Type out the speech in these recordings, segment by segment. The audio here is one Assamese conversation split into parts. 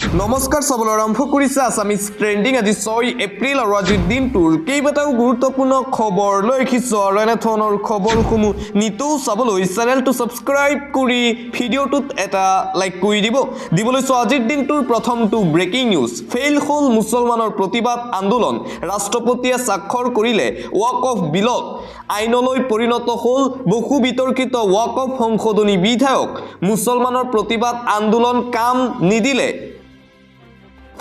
নমস্কাৰ চাবলৈ আৰম্ভ কৰিছে আছামিজ ট্ৰেণ্ডিং আজি 6 এপ্ৰিল আৰু আজিৰ দিনটোৰ কেইবাটাও গুৰুত্বপূৰ্ণ খবৰ লৈ ৰাখিছো আৰু এনেধৰণৰ খবৰসমূহ নিতৌ চাবলৈ চেনেলটো ছাবস্ক্ৰাইব কৰি ভিডিঅ'টোত এটা লাইক কৰি দিবলৈ আজিৰ দিনটোৰ প্ৰথমটো ব্ৰেকিং নিউজ ফেইল হ'ল মুছলমানৰ প্ৰতিবাদ আন্দোলন ৰাষ্ট্ৰপতিয়ে স্বাক্ষৰ কৰিলে ৱাকফ বিলত আইনলৈ পৰিণত হ'ল বহু বিতৰ্কিত ৱাকফ সংশোধনী বিধেয়ক মুছলমানৰ প্ৰতিবাদ আন্দোলন কাম নিদিলে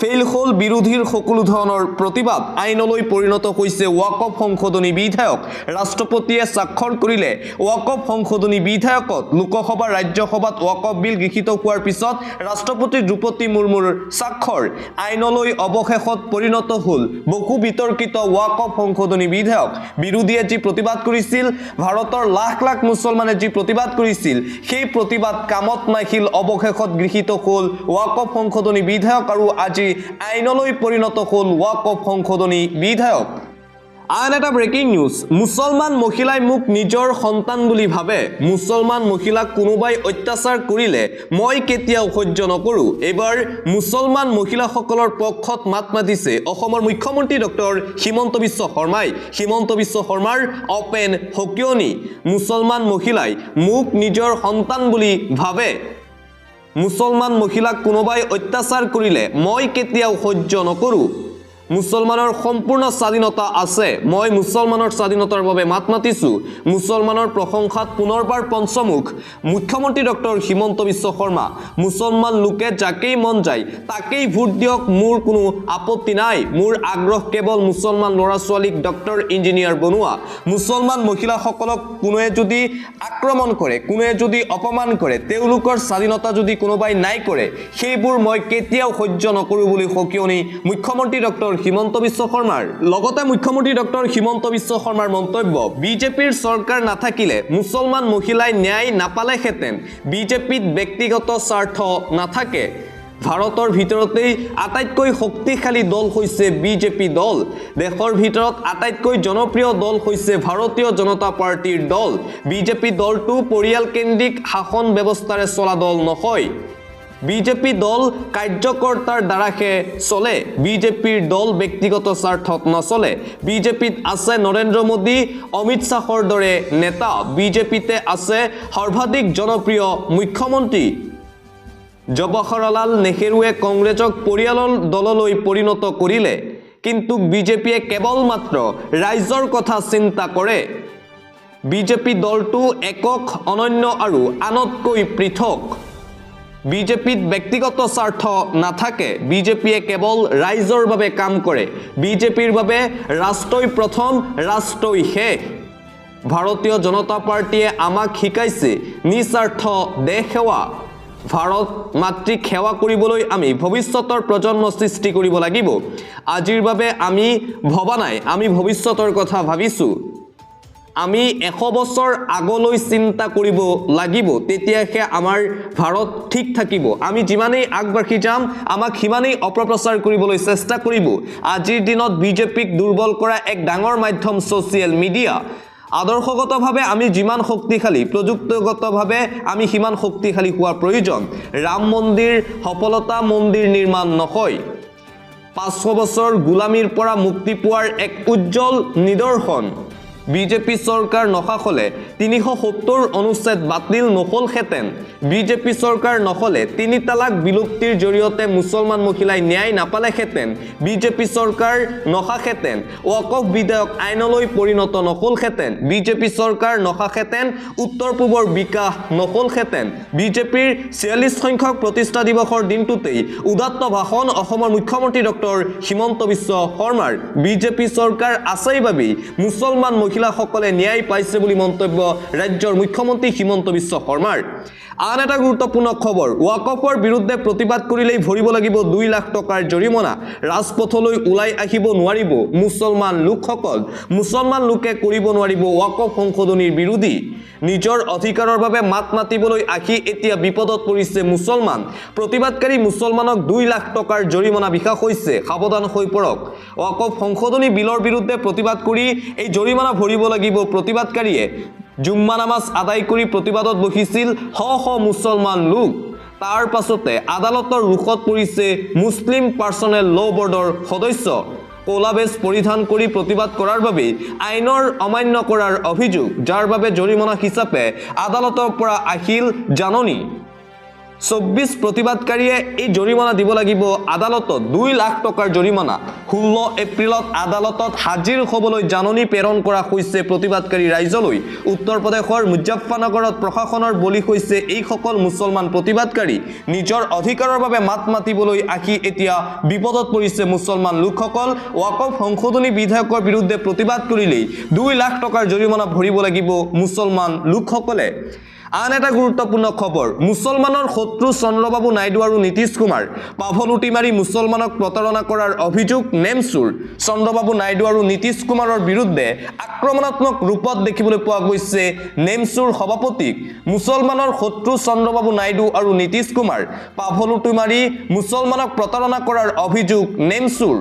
ফেইল হ'ল বিৰোধীৰ সকলো ধৰণৰ প্ৰতিবাদ আইনলৈ পৰিণত হৈছে ৱাকফ সংশোধনী বিধেয়ক ৰাষ্ট্ৰপতিয়ে স্বাক্ষৰ কৰিলে ৱাকফ সংশোধনী বিধেয়কত লোকসভা ৰাজ্যসভাত ৱাকফ বিল গৃহীত হোৱাৰ পিছত ৰাষ্ট্ৰপতি দ্ৰৌপদী মুৰ্মুৰ স্বাক্ষৰ আইনলৈ অৱশেষত পৰিণত হ'ল বহু বিতৰ্কিত ৱাকফ সংশোধনী বিধেয়ক বিৰোধীয়ে যি প্ৰতিবাদ কৰিছিল ভাৰতৰ লাখ লাখ মুছলমানে যি প্ৰতিবাদ কৰিছিল সেই প্ৰতিবাদ কামত নাহিল অৱশেষত গৃহীত হ'ল ৱাকফ সংশোধনী বিধেয়ক আৰু আজি আইনলৈ পৰিণত হ'ল ৱাকফ সংশোধনী বিধেয়ক আন এটা ব্ৰেকিং নিউজ মুছলমান মহিলাই মোক নিজৰ সন্তান বুলি ভাবে মুছলমান মহিলাক কোনোবাই অত্যাচাৰ কৰিলে মই কেতিয়াও সহ্য নকৰো এবাৰ মুছলমান মহিলাসকলৰ পক্ষত মাত মাতিছে অসমৰ মুখ্যমন্ত্ৰী ডক্টৰ হিমন্ত বিশ্ব শৰ্মাৰ অপেন হকিয়নি মুছলমান মহিলাই মোক নিজৰ সন্তান বুলি ভাবে মুছলমান মহিলাক কোনোবাই অত্যাচাৰ কৰিলে মই কেতিয়াও সহ্য নকৰো মুছলমানৰ সম্পূৰ্ণ স্বাধীনতা আছে মই মুছলমানৰ স্বাধীনতাৰ বাবে মাত মাতিছো মুছলমানৰ প্ৰশংসাত পুনৰবাৰ পঞ্চমুখ মুখ্যমন্ত্ৰী ডক্টৰ হিমন্ত বিশ্ব শৰ্মা মুছলমান লোকে যাকেই মন যায় তাকেই ভোট দিয়ক মোৰ কোনো আপত্তি নাই মোৰ আগ্ৰহ কেৱল মুছলমান ল'ৰা ছোৱালীক ডক্টৰ ইঞ্জিনিয়াৰ বনোৱা মুছলমান মহিলাসকলক কোনোৱে যদি আক্ৰমণ কৰে কোনোৱে যদি অপমান কৰে তেওঁলোকৰ স্বাধীনতা যদি কোনোবাই নাই কৰে সেইবোৰ মই কেতিয়াও সহ্য নকৰো বুলি সকিয়নি মুখ্যমন্ত্ৰী ডক্টৰ হিমন্ত বিশ্ব শৰ্মাৰ লগতে মুখ্যমন্ত্ৰী ডক্টৰ হিমন্ত বিশ্ব শৰ্মাৰ মন্তব্য বিজেপিৰ চৰকাৰ নাথাকিলে মুছলমান মহিলাই ন্যায় নাপালেহেঁতেন বিজেপিত ব্যক্তিগত স্বাৰ্থ নাথাকে ভাৰতৰ ভিতৰতেই আটাইতকৈ শক্তিশালী দল হৈছে বিজেপি দল দেশৰ ভিতৰত আটাইতকৈ জনপ্ৰিয় দল হৈছে ভাৰতীয় জনতা পাৰ্টিৰ দল বিজেপি দলটো পৰিয়ালকেন্দ্ৰিক শাসন ব্যৱস্থাৰে চলা দল নহয় বিজেপি দল কাৰ্যকৰ্তাৰ দ্বাৰাহে চলে বিজেপিৰ দল ব্যক্তিগত স্বাৰ্থত নচলে বিজেপিত আছে নৰেন্দ্ৰ মোদী অমিত শ্বাহৰ দৰে নেতা বিজেপিতে আছে সৰ্বাধিক জনপ্ৰিয় মুখ্যমন্ত্ৰী জৱাহৰলাল নেহৰুৱে কংগ্ৰেছক পৰিয়ালৰ দললৈ পৰিণত কৰিলে কিন্তু বিজেপিয়ে কেৱল মাত্ৰ ৰাইজৰ কথা চিন্তা কৰে বিজেপি দলটো একক অনন্য আৰু আনতকৈ পৃথক বিজেপিত ব্যক্তিগত স্বাৰ্থ নাথাকে বিজেপিয়ে কেৱল ৰাইজৰ বাবে কাম কৰে বিজেপিৰ বাবে ৰাষ্ট্ৰই প্ৰথম ৰাষ্ট্ৰই শেষ ভাৰতীয় জনতা পাৰ্টিয়ে আমাক শিকাইছে নিস্বাৰ্থ দেশ সেৱা ভাৰত মাতৃক সেৱা কৰিবলৈ আমি ভৱিষ্যতৰ প্ৰজন্ম সৃষ্টি কৰিব লাগিব আজিৰ বাবে আমি ভবা নাই আমি ভৱিষ্যতৰ কথা ভাবিছো আমি 100 বছৰ আগলৈ চিন্তা কৰিব লাগিব তেতিয়াহে আমাৰ ভাৰত ঠিক থাকিব আমি যিমানেই আগবাঢ়ি যাম আমাক হিমানেই অপপ্ৰচাৰ কৰিবলৈ চেষ্টা কৰিব আজিৰ দিনত বিজেপিক দুৰ্বল কৰা এক ডাঙৰ মাধ্যম ছ'চিয়েল মিডিয়া আদৰ্শগতভাৱে আমি যিমান শক্তিশালী প্ৰযুক্তিগতভাৱে আমি সিমান শক্তিশালী হোৱাৰ প্ৰয়োজন ৰাম মন্দিৰ সফলতা মন্দিৰ নিৰ্মাণ নহয় 500 বছৰ গোলামীৰ পৰা মুক্তি পোৱাৰ এক উজ্জ্বল নিদৰ্শন বিজেপি চৰকাৰ নহাখলে 370 অনুচ্ছেদ বাতিল নহলহেঁতেন বিজেপি চৰকাৰ নহলে 3 তালাক বিলুপ্তিৰ জৰিয়তে মুছলমান মহিলাই ন্যায় নাপালেহেঁতেন বিজেপি চৰকাৰ নহাহেঁতেন ৱাকফ বিধেয়ক আইনলৈ পৰিণত নহলহেঁতেন বিজেপি চৰকাৰ নহাহেঁতেন উত্তৰ পূবৰ বিকাশ নহলহেঁতেন বিজেপিৰ 46 সংখ্যক প্ৰতিষ্ঠা দিৱসৰ দিনটোতেই উদাত্ত ভাষণ অসমৰ মুখ্যমন্ত্ৰী ডক্টৰ হিমন্ত বিশ্ব শৰ্মাৰ বিজেপি চৰকাৰ আছেই বাবেই মুছলমান মহিলাসকলে ন্যায় পাইছে বুলি মন্তব্য ৰাজ্যৰ মুখ্যমন্ত্ৰী হিমন্ত বিশ্ব শৰ্মাৰ আন এটা গুৰুত্বপূৰ্ণ খবৰ ৱাকফৰ বিৰুদ্ধে প্ৰতিবাদ কৰিলেই ভৰিব লাগিব 2 লাখ টকাৰ জৰিমনা ৰাজপথলৈ ওলাই আহিব নোৱাৰিব মুছলমান লোকে কৰিব নোৱাৰিব ৱাকফ সংশোধনীৰ বিৰোধী নিজৰ অধিকাৰৰ বাবে মাত মাতিবলৈ আহি এতিয়া বিপদত পৰিছে মুছলমান প্ৰতিবাদকাৰী মুছলমানক 2 লাখ টকাৰ জৰিমনা বিহা হৈছে সাৱধান হৈ পৰক ৱাকফ সংশোধনী বিলৰ বিৰুদ্ধে প্ৰতিবাদ কৰি এই জৰিমনা ভৰিব লাগিব প্ৰতিবাদকাৰীয়ে জুম্মা নামাজ আদায় কৰি প্ৰতিবাদত বহিছিল শ শ মুছলমান লোক তাৰ পাছতে আদালতৰ ৰুখত পৰিছে মুছলিম পাৰ্চনেল ল' বৰ্ডৰ সদস্য ক'লা বেজ পৰিধান কৰি প্ৰতিবাদ কৰাৰ বাবে আইনৰ অমান্য কৰাৰ অভিযোগ যাৰ বাবে জৰিমনা হিচাপে আদালতৰ পৰা আহিল জাননী ২৪ প্ৰতিবাদকাৰীয়ে এই জৰিমনা দিব লাগিব আদালতত ২ লাখ টকাৰ জৰিমনা ১৬ এপ্ৰিলত আদালতত হাজিৰ হ'বলৈ জাননী প্ৰেৰণ কৰা হৈছে প্ৰতিবাদকাৰী ৰাইজলৈ উত্তৰ প্ৰদেশৰ মুজাফ্ফৰনগৰত প্ৰশাসনৰ বলি হৈছে এইসকল মুছলমান প্ৰতিবাদকাৰী নিজৰ অধিকাৰৰ বাবে মাত মাতিবলৈ আহি এতিয়া বিপদত পৰিছে মুছলমান লোকসকল ওয়াকফ সংশোধনী বিধেয়কৰ বিৰুদ্ধে প্ৰতিবাদ কৰিলেই ২ লাখ টকাৰ জৰিমনা ভৰিব লাগিব মুছলমান লোকসকলে আন এটা গুৰুত্বপূৰ্ণ খবৰ মুছলমানৰ শত্ৰু চন্দ্ৰবাবু নাইডু আৰু নীতিশ কুমাৰ পাভলুটি মাৰি মুছলমানক প্ৰতাৰণা কৰাৰ অভিযোগ নেমচুৰ চন্দ্ৰবাবু নাইডু আৰু নীতিশ কুমাৰৰ বিৰুদ্ধে আক্ৰমণাত্মক ৰূপত দেখিবলৈ পোৱা গৈছে নেমচুৰ সভাপতিক মুছলমানৰ শত্ৰু চন্দ্ৰবাবু নাইডু আৰু নীতিশ কুমাৰ পাভলুটি মাৰি মুছলমানক প্ৰতাৰণা কৰাৰ অভিযোগ নেমচুৰ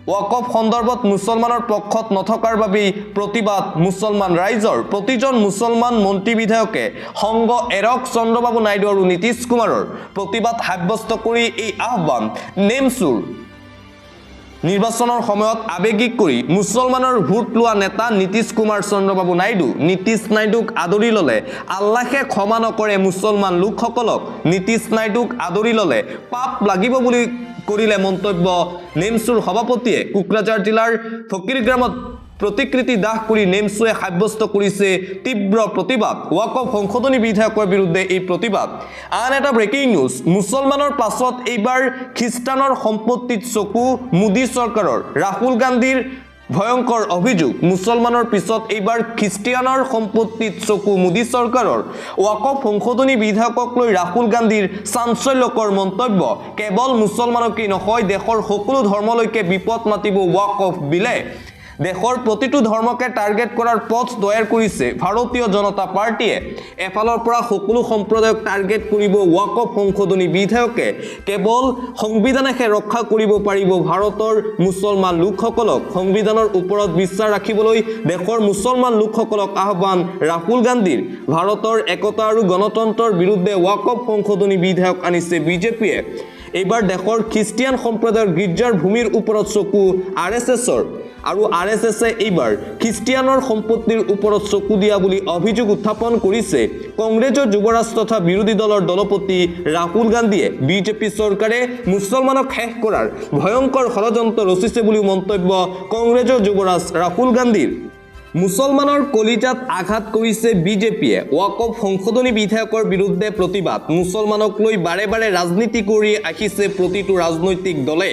ওয়াকফ সন্দৰ্ভত মুছলমানৰ পক্ষত নথকাৰ বাবে প্ৰতিবাদ মুছলমান ৰাইজৰ প্ৰতিজন মুছলমান মন্ত্ৰী বিধায়কে সংগ এৰক চন্দ্ৰবাবু নাইডু আৰু নীতিশ কুমাৰৰ প্ৰতিবাদ সাব্যস্ত কৰি এই আহ্বান নেমচুৰ নিৰ্বাচনৰ সময়ত আবেগিক কৰি মুছলমানৰ ভোট লোৱা নেতা নীতিশ কুমাৰ চন্দ্ৰবাবু নাইডু নীতিশ নাইডুক আদৰি ল'লে আল্লাহে ক্ষমা নকৰে মুছলমান লোকসকলক নীতিশ নাইডুক আদৰি ল'লে পাপ লাগিব বুলি কৰিলে মন্তব্য নেমচুৰ সভাপতিয়ে কোকৰাঝাৰ জিলাৰ ফকিৰগ্ৰামত প্ৰতিকৃতি দাহ কৰি নেমচুৱে সাব্যস্ত কৰিছে তীব্ৰ প্ৰতিবাদ ওয়াকফ সংশোধনী বিধেয়কৰ বিৰুদ্ধে এই প্ৰতিবাদ আন এটা ব্ৰেকিং নিউজ মুছলমানৰ পাছত এইবাৰ খ্ৰীষ্টানৰ সম্পত্তিত চকু মোদী চৰকাৰৰ ৰাহুল গান্ধীৰ ভয়ংকৰ অভিযোগ মুছলমানৰ পিছত এইবাৰ খ্ৰীষ্টিয়ানৰ সম্পত্তিত চকু মোদী চৰকাৰৰ ওয়াকফ সংশোধনী বিধেয়কক লৈ ৰাহুল গান্ধীৰ চাঞ্চল্যকৰ মন্তব্য কেৱল মুছলমানকেই নহয় দেশৰ সকলো ধৰ্মলৈকে বিপদ মাতিব ওয়াকফ বিলে দেশৰ প্ৰতিটো ধৰ্মকে টাৰ্গেট কৰাৰ পথ তৈয়াৰ কৰিছে ভাৰতীয় জনতা পাৰ্টিয়ে এফালৰ পৰা সকলো সম্প্ৰদায়ক টাৰ্গেট কৰিব ওয়াকফ সংশোধনী বিধেয়কে কেৱল সংবিধানহে ৰক্ষা কৰিব পাৰিব ভাৰতৰ মুছলমান লোকসকলক সংবিধানৰ ওপৰত বিশ্বাস ৰাখিবলৈ দেশৰ মুছলমান লোকসকলক আহ্বান ৰাহুল গান্ধীৰ ভাৰতৰ একতা আৰু গণতন্ত্ৰৰ বিৰুদ্ধে ওয়াকফ সংশোধনী বিধেয়ক আনিছে বিজেপিয়ে এইবাৰ দেশৰ খ্ৰীষ্টিয়ান সম্প্ৰদায়ৰ গীৰ্জাৰ ভূমিৰ ওপৰত চকু আৰএছএছৰ আৰু আৰএছএছে এইবাৰ খ্ৰীষ্টিয়ানৰ সম্পত্তিৰ ওপৰত চকু দিয়া বুলি অভিযোগ উত্থাপন কৰিছে কংগ্ৰেছৰ যুৱৰাজ তথা বিৰোধী দলৰ দলপতি ৰাহুল গান্ধীয়ে বিজেপি চৰকাৰে মুছলমানক শেষ কৰাৰ ভয়ংকৰ ষড়যন্ত্ৰ ৰচিছে বুলি মন্তব্য কংগ্ৰেছৰ যুৱৰাজ ৰাহুল গান্ধীৰ মুছলমানৰ কলিজাত আঘাত কৰিছে বিজেপিয়ে ওয়াকফ সংশোধনী বিধেয়কৰ বিৰুদ্ধে প্ৰতিবাদ মুছলমানক লৈ বাৰে বাৰে ৰাজনীতি কৰি আহিছে প্ৰতিটো ৰাজনৈতিক দলে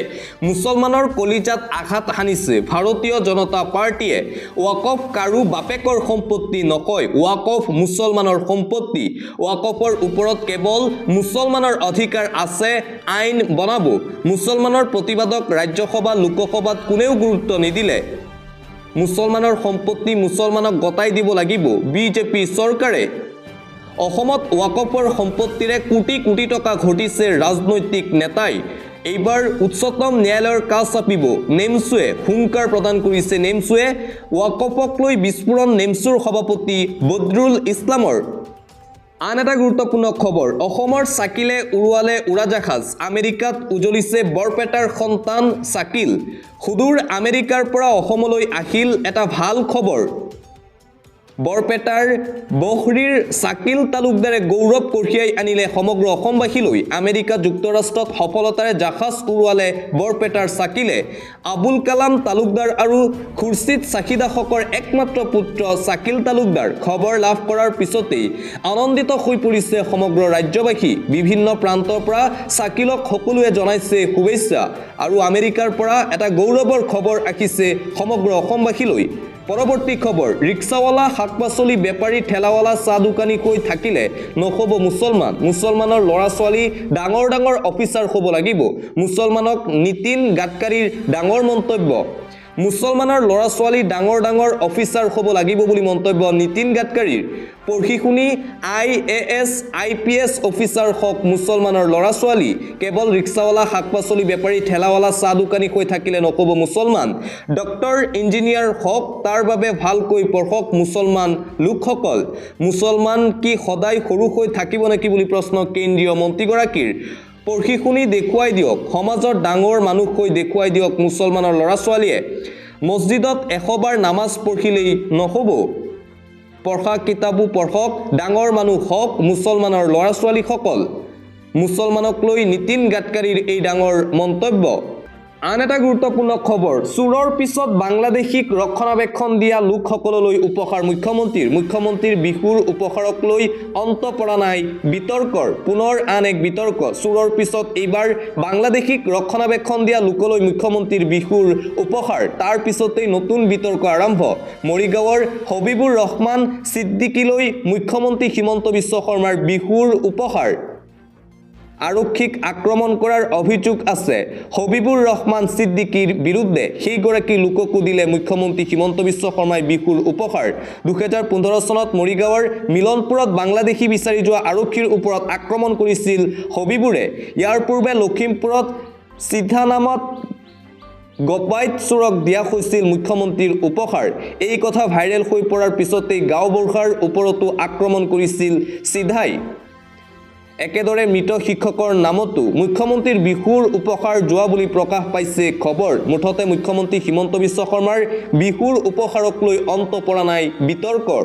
মুছলমানৰ কলিজাত আঘাত হানিছে ভাৰতীয় জনতা পাৰ্টিয়ে ওয়াকফ কাৰো বাপেকৰ সম্পত্তি নকয় ওয়াকফ মুছলমানৰ সম্পত্তি ওয়াকফৰ ওপৰত কেৱল মুছলমানৰ অধিকাৰ আছে আইন বনাব মুছলমানৰ প্ৰতিবাদক ৰাজ্যসভা লোকসভাত কোনেও গুৰুত্ব নিদিলে মুছলমানৰ সম্পত্তি মুছলমানক গতাই দিব লাগিব বিজেপি চৰকাৰে অসমত ওয়াকফৰ সম্পত্তিৰে কোটি কোটি টকা ঘটিছে ৰাজনৈতিক নেতাই এইবাৰ উচ্চতম ন্যায়ালয়ৰ কাষ চাপিব নেমচুৱে হুংকাৰ প্ৰদান কৰিছে নেমচুৱে ওয়াকফক লৈ বিস্ফোৰণ নেমচুৰ সভাপতি বদৰুল ইছলামৰ আন এটা গুৰুত্বপূৰ্ণ খবৰ অসমৰ চাকিলে উৰুৱালে উৰাজাহাজ আমেৰিকাত উজলিছে বৰপেটাৰ সন্তান চাকিল সুদূৰ আমেৰিকাৰ পৰা অসমলৈ আহিল এটা ভাল খবৰ বৰপেটাৰ বহৰীৰ চাকিল তালুকদাৰে গৌৰৱ কঢ়িয়াই আনিলে সমগ্ৰ অসমবাসীলৈ আমেৰিকা যুক্তৰাষ্ট্ৰত সফলতাৰে জাহাজ উৰুৱালে বৰপেটাৰ চাকিলে আবুল কালাম তালুকদাৰ আৰু খুৰছিদ চাকিদাসকৰ একমাত্ৰ পুত্ৰ চাকিল তালুকদাৰ খবৰ লাভ কৰাৰ পিছতেই আনন্দিত হৈ পৰিছে সমগ্ৰ ৰাজ্যবাসী বিভিন্ন প্ৰান্তৰ পৰা চাকিলক সকলোৱে জনাইছে শুভেচ্ছা আৰু আমেৰিকাৰ পৰা এটা গৌৰৱৰ খবৰ আহিছে সমগ্ৰ অসমবাসীলৈ পৰৱৰ্তী খবৰ ৰিক্সাৱালা শাক-পাচলি বেপাৰী ঠেলাৱালা চাহ দোকানী হৈ থাকিলে নহ'ব মুছলমানৰ ল'ৰা ছোৱালী ডাঙৰ অফিচাৰ হ'ব লাগিব মুছলমানক নীতিন গাডকাৰীৰ ডাঙৰ মন্তব্য মুছলমানৰ ল'ৰা ছোৱালী ডাঙৰ ডাঙৰ অফিচাৰ হ'ব লাগিব বুলি মন্তব্য নীতিন গাডকাৰীৰ পঢ়ি শুনি IAS IPS অফিচাৰ হওক মুছলমানৰ ল'ৰা ছোৱালী কেৱল ৰিক্সাৱালা শাক পাচলি বেপাৰী ঠেলাৱালা চাহ দোকানী হৈ থাকিলে নক'ব মুছলমান ডক্টৰ ইঞ্জিনিয়াৰ হওক তাৰ বাবে ভালকৈ পঢ়ক মুছলমান লোকসকল মুছলমান কি সদায় সৰু হৈ থাকিব নেকি বুলি প্ৰশ্ন কেন্দ্ৰীয় মন্ত্ৰীগৰাকীৰ পঢ়ি শুনি দেখুৱাই দিয়ক সমাজৰ ডাঙৰ মানুহ হৈ দেখুৱাই দিয়ক মুছলমানৰ ল'ৰা ছোৱালীয়ে মছজিদত 100 বাৰ নামাজ পঢ়িলেই নহ'ব পঢ়া কিতাবো পঢ়ক ডাঙৰ মানুহ হওক মুছলমানৰ ল'ৰা ছোৱালীসকল মুছলমানক লৈ নীতিন গাডকাৰীৰ এই ডাঙৰ মন্তব্য আন এটা গুৰুত্বপূৰ্ণ খবৰ চুৰৰ পিছত বাংলাদেশীক ৰক্ষণাবেক্ষণ দিয়া লোকসকললৈ উপহাৰ মুখ্যমন্ত্ৰীৰ বিহুৰ উপহাৰক লৈ অন্ত পৰা নাই বিতৰ্কৰ পুনৰ আন এক বিতৰ্ক চুৰৰ পিছত এইবাৰ বাংলাদেশীক ৰক্ষণাবেক্ষণ দিয়া লোকলৈ মুখ্যমন্ত্ৰীৰ বিহুৰ উপহাৰ তাৰ পিছতেই নতুন বিতৰ্ক আৰম্ভ মৰিগাঁৱৰ হবিবুৰ ৰহমান ছিদ্দিকীলৈ মুখ্যমন্ত্ৰী হিমন্ত বিশ্ব শৰ্মাৰ বিহুৰ উপহাৰ আৰক্ষীক আক্ৰমণ কৰাৰ অভিযোগ আছে হবিবুৰ ৰহমান ছিদ্দিকীৰ বিৰুদ্ধে সেইগৰাকী লোককো দিলে মুখ্যমন্ত্ৰী হিমন্ত বিশ্ব শৰ্মাই বিহুৰ উপহাৰ 2015 চনত মৰিগাঁৱৰ মিলনপুৰত বাংলাদেশী বিচাৰি যোৱা আৰক্ষীৰ ওপৰত আক্ৰমণ কৰিছিল হবিবুৰে ইয়াৰ পূৰ্বে লখিমপুৰত সিদ্ধা নামত গপাইত চুৰক দিয়া হৈছিল মুখ্যমন্ত্ৰীৰ উপহাৰ এই কথা ভাইৰেল হৈ পৰাৰ পিছতেই গাঁওবৰ্ষাৰ ওপৰতো আক্ৰমণ কৰিছিল সিধাই একেদৰে মৃত শিক্ষকৰ নামতো মুখ্যমন্ত্ৰীৰ বিহুৰ উপহাৰ যোৱা বুলি প্ৰকাশ পাইছে খবৰ মুঠতে মুখ্যমন্ত্ৰী হিমন্ত বিশ্ব শৰ্মাৰ বিহুৰ উপহাৰক লৈ অন্ত পৰা নাই বিতৰ্কৰ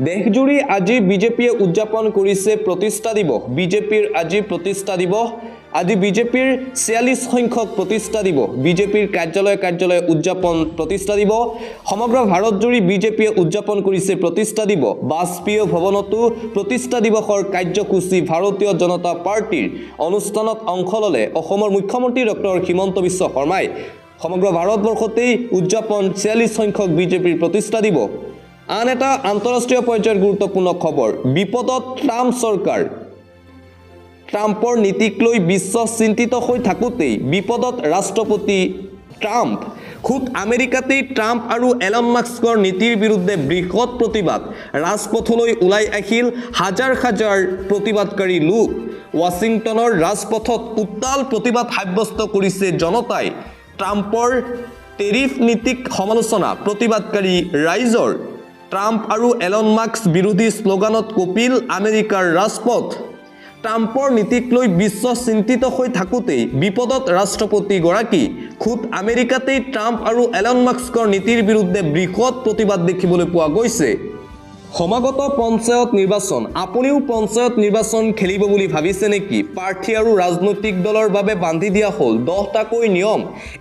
দেশজুৰি আজি বিজেপিয়ে উদযাপন কৰিছে প্ৰতিষ্ঠা দিৱস বিজেপিৰ আজি প্ৰতিষ্ঠা দিৱস আজি বিজেপিৰ 46 সংখ্যক প্ৰতিষ্ঠা দিৱস বিজেপিৰ কাৰ্যালয় উদযাপন প্ৰতিষ্ঠা দিৱস সমগ্ৰ ভাৰতজুৰি বিজেপিয়ে উদযাপন কৰিছে প্ৰতিষ্ঠা দিৱস বাজপেয়ী ভৱনতো প্ৰতিষ্ঠা দিৱসৰ কাৰ্যসূচী ভাৰতীয় জনতা পাৰ্টিৰ অনুষ্ঠানত অংশ ল'লে অসমৰ মুখ্যমন্ত্ৰী ডক্টৰ হিমন্ত বিশ্ব শৰ্মাই সমগ্ৰ ভাৰতবৰ্ষতেই উদযাপন 46 সংখ্যক বিজেপিৰ প্ৰতিষ্ঠা দিৱস আন এটা আন্তঃৰাষ্ট্ৰীয় পৰ্যায়ৰ গুৰুত্বপূৰ্ণ খবৰ বিপদত ট্ৰাম্প চৰকাৰ ট্ৰাম্পৰ নীতিক লৈ বিশ্ব চিন্তিত হৈ থাকোতেই বিপদত ৰাষ্ট্ৰপতি ট্ৰাম্প খুদ আমেৰিকাতেই ট্ৰাম্প আৰু এলন মাস্কৰ নীতিৰ বিৰুদ্ধে বৃহৎ প্ৰতিবাদ ৰাজপথলৈ ওলাই আহিল হাজাৰ হাজাৰ প্ৰতিবাদকাৰী লোক ৱাশ্বিংটনৰ ৰাজপথত উত্তাল প্ৰতিবাদ সাব্যস্ত কৰিছে জনতাই ট্ৰাম্পৰ টেৰিফ নীতিক সমালোচনা প্ৰতিবাদকাৰী ৰাইজৰ ট্ৰাম্প আৰু এলন মাস্ক বিৰোধী শ্লোগানত কপিল আমেৰিকাৰ ৰাজপথ ট্ৰাম্পৰ নীতিক লৈ বিশ্ব চিন্তিত হৈ থাকোতেই বিপদত ৰাষ্ট্ৰপতি গৰাকী খুদ আমেৰিকাতেই ট্ৰাম্প আৰু এলন মাস্কৰ নীতিৰ বিৰুদ্ধে বৃহৎ প্ৰতিবাদ দেখিবলৈ পোৱা গৈছে সমাগত পঞ্চায়ত নিৰ্বাচন আপুনিও পঞ্চায়ত নিৰ্বাচন খেলিব বুলি ভাবিছে নেকি প্ৰাৰ্থী আৰু ৰাজনৈতিক দলৰ বাবে বান্ধি দিয়া হ'ল 10টাকৈ নিয়ম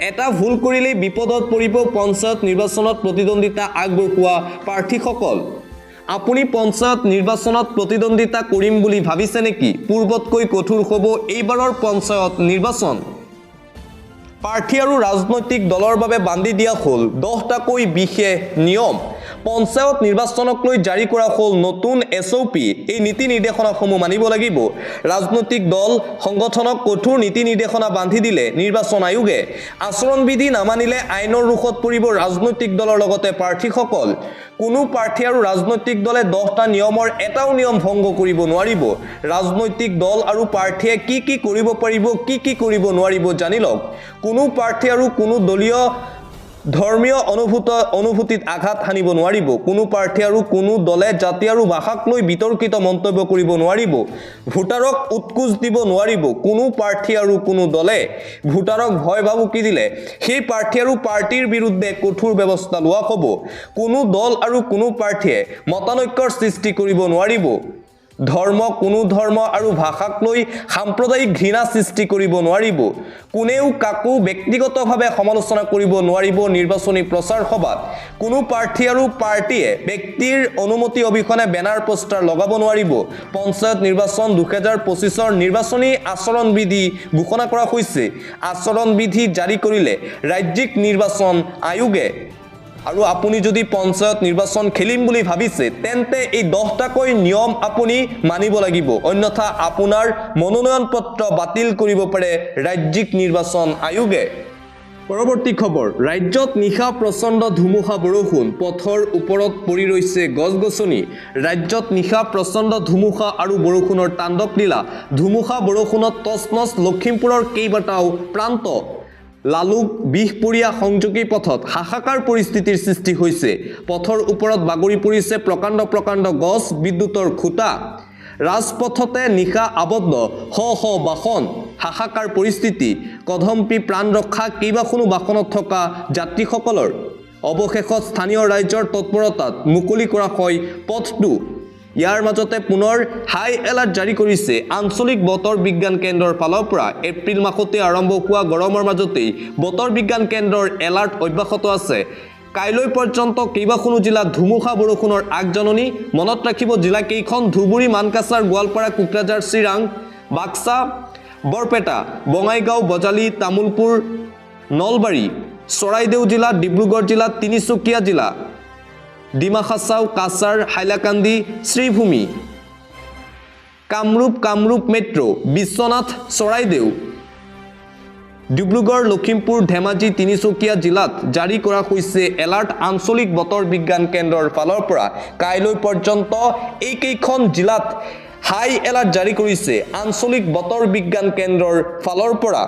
এটা ভুল কৰিলেই বিপদত পৰিব পঞ্চায়ত নিৰ্বাচনত প্ৰতিদ্বন্দ্বিতা আগবঢ়োৱা প্ৰাৰ্থীসকল আপুনি পঞ্চায়ত নিৰ্বাচনত প্ৰতিদ্বন্দ্বিতা কৰিম বুলি ভাবিছে নেকি পূৰ্বতকৈ কঠোৰ হ'ব এইবাৰৰ পঞ্চায়ত নিৰ্বাচন প্ৰাৰ্থী আৰু ৰাজনৈতিক দলৰ বাবে বান্ধি দিয়া হ'ল 10টাকৈ বিশেষ নিয়ম পঞ্চায়ত নিৰ্বাচনক লৈ জাৰি কৰা হ'ল নতুন SOP এই নীতি নিৰ্দেশনাসমূহ মানিব লাগিব ৰাজনৈতিক দল সংগঠনক কঠোৰ নীতি নিৰ্দেশনা বান্ধি দিলে নিৰ্বাচন আয়োগে আচৰণবিধি নামানিলে আইনৰ ৰুখত পৰিব ৰাজনৈতিক দলৰ লগতে প্ৰাৰ্থীসকল কোনো প্ৰাৰ্থী আৰু ৰাজনৈতিক দলে 10টা নিয়মৰ এটাও নিয়ম ভংগ কৰিব নোৱাৰিব ৰাজনৈতিক দল আৰু প্ৰাৰ্থীয়ে কি কৰিব পাৰিব কি কৰিব নোৱাৰিব জানি লওক কোনো প্ৰাৰ্থী আৰু কোনো দলীয় ধৰ্মীয় অনুভূতিত আঘাত হানিব নোৱাৰিব কোনো প্ৰাৰ্থী আৰু কোনো দলে জাতি আৰু ভাষাক লৈ বিতৰ্কিত মন্তব্য কৰিব নোৱাৰিব ভোটাৰক উৎকোচ দিব নোৱাৰিব কোনো প্ৰাৰ্থী আৰু কোনো দলে ভোটাৰক ভয় ভাবুকি দিলে সেই প্ৰাৰ্থী আৰু পাৰ্টিৰ বিৰুদ্ধে কঠোৰ ব্যৱস্থা লোৱা হ'ব কোনো দল আৰু কোনো প্ৰাৰ্থীয়ে মতানৈক্যৰ সৃষ্টি কৰিব নোৱাৰিব ধৰ্ম কোনো ধৰ্ম আৰু ভাষাক লৈ সাম্প্ৰদায়িক ঘৃণা সৃষ্টি কৰিব নোৱাৰিব কোনেও কাকো ব্যক্তিগতভাৱে সমালোচনা কৰিব নোৱাৰিব নিৰ্বাচনী প্ৰচাৰ সভাত কোনো প্ৰাৰ্থী আৰু পাৰ্টিয়ে ব্যক্তিৰ অনুমতি অবিহনে বেনাৰ পোষ্টাৰ লগাব নোৱাৰিব পঞ্চায়ত নিৰ্বাচন 2025ৰ নিৰ্বাচনী আচৰণবিধি ঘোষণা কৰা হৈছে আচৰণবিধি জাৰি কৰিলে ৰাজ্যিক নিৰ্বাচন আয়োগে আৰু আপুনি যদি পঞ্চায়ত নিৰ্বাচন খেলিম বুলি ভাবিছে তেন্তে এই 10টাকৈ নিয়ম আপুনি মানিব লাগিব অন্যথা আপোনাৰ মনোনয়ন পত্ৰ বাতিল কৰিব পাৰে ৰাজ্যিক নিৰ্বাচন আয়োগে পৰৱৰ্তী খবৰ ৰাজ্যত নিশা প্ৰচণ্ড ধুমুহা বৰষুণ পথৰ ওপৰত পৰি ৰৈছে গছ-গছনি ৰাজ্যত নিশা প্ৰচণ্ড ধুমুহা আৰু বৰষুণৰ তাণ্ডৱ লীলা ধুমুহা বৰষুণত তছনছ লখিমপুৰৰ কেইবাটাও প্ৰান্ত লালুক বিহপুৰীয়া সংযোগী পথত হাহাকাৰ পৰিস্থিতিৰ সৃষ্টি হৈছে পথৰ ওপৰত বাগৰি পৰিছে প্ৰকাণ্ড গছ বিদ্যুতৰ খুঁটা ৰাজপথতে নিশা আবদ্ধ শ বাহন হাহাকাৰ পৰিস্থিতি কদম্পি প্ৰাণ ৰক্ষা কেইবাখনো বাহনত থকা যাত্ৰীসকলৰ অৱশেষত স্থানীয় ৰাইজৰ তৎপৰতাত মুকলি কৰা হয় পথটো ইয়াৰ মাজতে পুনৰ হাই এলাৰ্ট জাৰি কৰিছে আঞ্চলিক বতৰ বিজ্ঞান কেন্দ্ৰৰ ফালৰ পৰা এপ্ৰিল মাহতে আৰম্ভ হোৱা গৰমৰ মাজতেই বতৰ বিজ্ঞান কেন্দ্ৰৰ এলাৰ্ট অব্যাহত আছে কাইলৈ পৰ্যন্ত কেইবাখনো জিলাত ধুমুহা বৰষুণৰ আগজননী মনত ৰাখিব জিলা কেইখন ধুবুৰী মানকাছাৰ গোৱালপাৰা কোকৰাঝাৰ চিৰাং বাক্সা বৰপেটা বঙাইগাঁও বজালী তামুলপুৰ নলবাৰী চৰাইদেউ জিলা ডিব্ৰুগড় জিলা তিনিচুকীয়া জিলা ডিমা হাছাও কাছাৰ হাইলাকান্দি শ্ৰীভূমি কামৰূপ মেট্ৰ বিশ্বনাথ চৰাইদেউ ডিব্ৰুগড় লখিমপুৰ ধেমাজি তিনিচুকীয়া জিলাত জাৰি কৰা হৈছে এলাৰ্ট আঞ্চলিক বতৰ বিজ্ঞান কেন্দ্ৰৰ ফালৰ পৰা কাইলৈ পৰ্যন্ত এইকেইখন জিলাত হাই এলাৰ্ট জাৰি কৰিছে আঞ্চলিক বতৰ বিজ্ঞান কেন্দ্ৰৰ ফালৰ পৰা